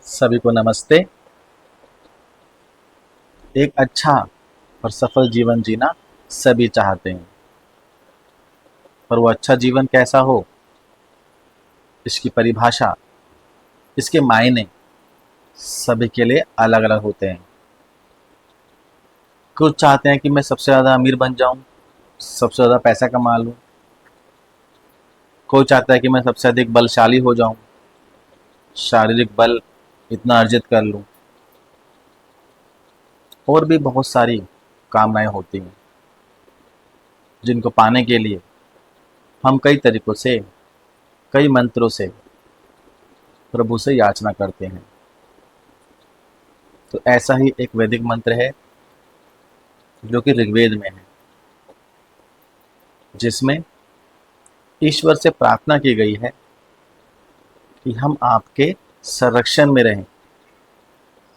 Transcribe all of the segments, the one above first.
सभी को नमस्ते। एक अच्छा और सफल जीवन जीना सभी चाहते हैं, पर वो अच्छा जीवन कैसा हो, इसकी परिभाषा, इसके मायने सभी के लिए अलग अलग होते हैं। कुछ चाहते हैं कि मैं सबसे ज़्यादा अमीर बन जाऊं, सबसे ज़्यादा पैसा कमा लूं। कोई चाहता है कि मैं सबसे अधिक बलशाली हो जाऊं, शारीरिक बल इतना अर्जित कर लूं। और भी बहुत सारी कामनाएं होती हैं जिनको पाने के लिए हम कई तरीकों से, कई मंत्रों से प्रभु से याचना करते हैं। तो ऐसा ही एक वैदिक मंत्र है जो कि ऋग्वेद में है, जिसमें ईश्वर से प्रार्थना की गई है कि हम आपके संरक्षण में रहें,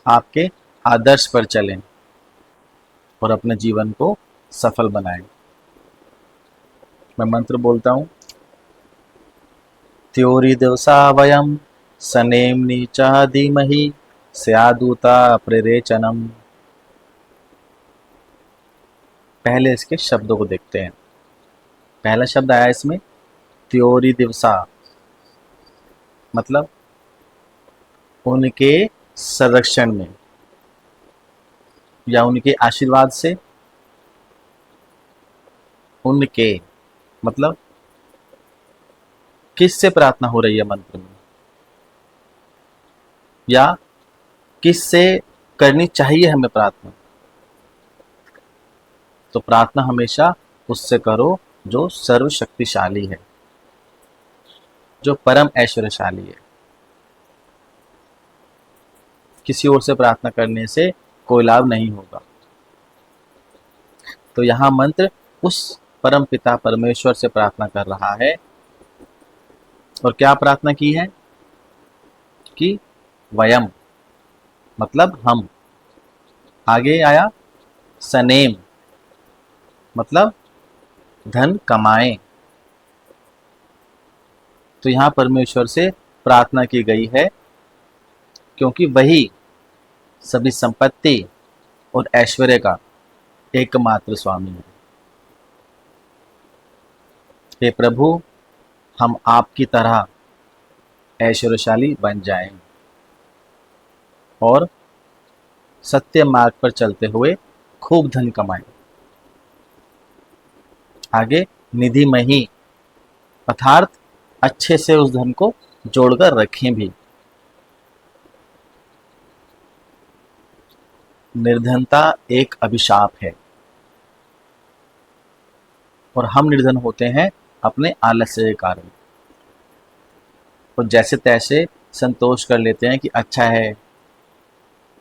आपके आदर्श पर चलें और अपने जीवन को सफल बनाएं। मैं मंत्र बोलता हूँ। त्योरि दिवसा वयम सनेम्नि च धीमहि स्यादूता प्रेरेचनम। पहले इसके शब्दों को देखते हैं। पहला शब्द आया इसमें त्योरि दिवसा, मतलब उनके संरक्षण में या उनके आशीर्वाद से। उनके मतलब किससे प्रार्थना हो रही है मंत्र में, या किससे करनी चाहिए हमें प्रार्थना। तो प्रार्थना हमेशा उससे करो जो सर्वशक्तिशाली है, जो परम ऐश्वर्यशाली है। किसी और से प्रार्थना करने से कोई लाभ नहीं होगा। तो यहाँ मंत्र उस परम पिता परमेश्वर से प्रार्थना कर रहा है। और क्या प्रार्थना की है कि वयम मतलब हम, आगे आया सनेम मतलब धन कमाएं। तो यहाँ परमेश्वर से प्रार्थना की गई है क्योंकि वही सभी संपत्ति और ऐश्वर्य का एकमात्र स्वामी है। हे प्रभु, हम आपकी तरह ऐश्वर्यशाली बन जाएं और सत्य मार्ग पर चलते हुए खूब धन कमाएं। आगे निधि मही अर्थात अच्छे से उस धन को जोड़कर रखें भी। निर्धनता एक अभिशाप है और हम निर्धन होते हैं अपने आलस्य के कारण। और जैसे तैसे संतोष कर लेते हैं कि अच्छा है,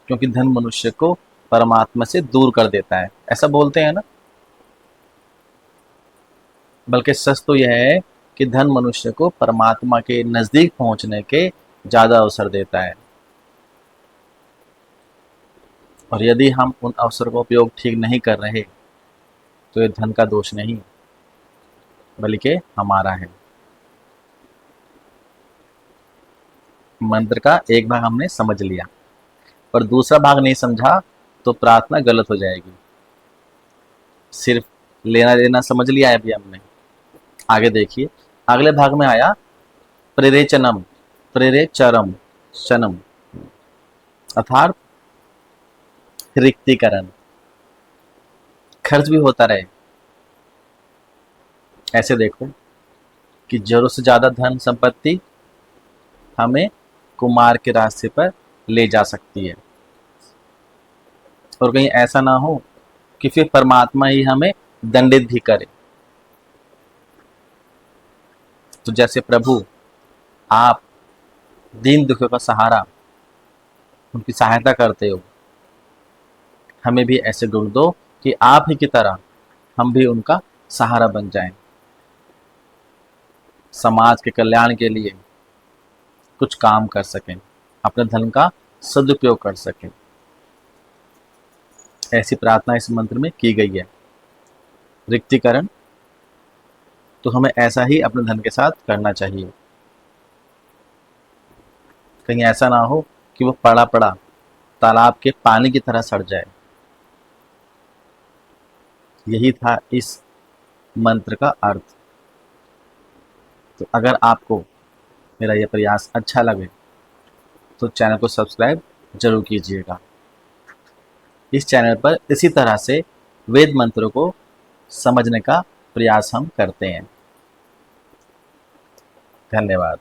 क्योंकि धन मनुष्य को परमात्मा से दूर कर देता है, ऐसा बोलते हैं ना। बल्कि सच तो यह है कि धन मनुष्य को परमात्मा के नजदीक पहुंचने के ज्यादा अवसर देता है। और यदि हम उन अवसर का उपयोग ठीक नहीं कर रहे तो ये धन का दोष नहीं, बल्कि हमारा है। मंत्र का एक भाग हमने समझ लिया, पर दूसरा भाग नहीं समझा तो प्रार्थना गलत हो जाएगी। सिर्फ लेना देना समझ लिया है अभी हमने। आगे देखिए, अगले भाग में आया प्रेरेचनम, प्रेरेचरम शनम अर्थात रिक्तीकरण। खर्च भी होता रहे। ऐसे देखो कि जरूरत से ज्यादा धन संपत्ति हमें कुमार के रास्ते पर ले जा सकती है, और कहीं ऐसा ना हो कि फिर परमात्मा ही हमें दंडित भी करे। तो जैसे प्रभु आप दीन दुखियों का सहारा, उनकी सहायता करते हो, हमें भी ऐसे गुण दो कि आप ही की तरह हम भी उनका सहारा बन जाएं, समाज के कल्याण के लिए कुछ काम कर सकें, अपने धन का सदुपयोग कर सकें। ऐसी प्रार्थना इस मंत्र में की गई है। रिक्तीकरण तो हमें ऐसा ही अपने धन के साथ करना चाहिए। कहीं ऐसा ना हो कि वो पड़ा पड़ा तालाब के पानी की तरह सड़ जाए। यही था इस मंत्र का अर्थ। तो अगर आपको मेरा ये प्रयास अच्छा लगे तो चैनल को सब्सक्राइब जरूर कीजिएगा। इस चैनल पर इसी तरह से वेद मंत्रों को समझने का प्रयास हम करते हैं। धन्यवाद।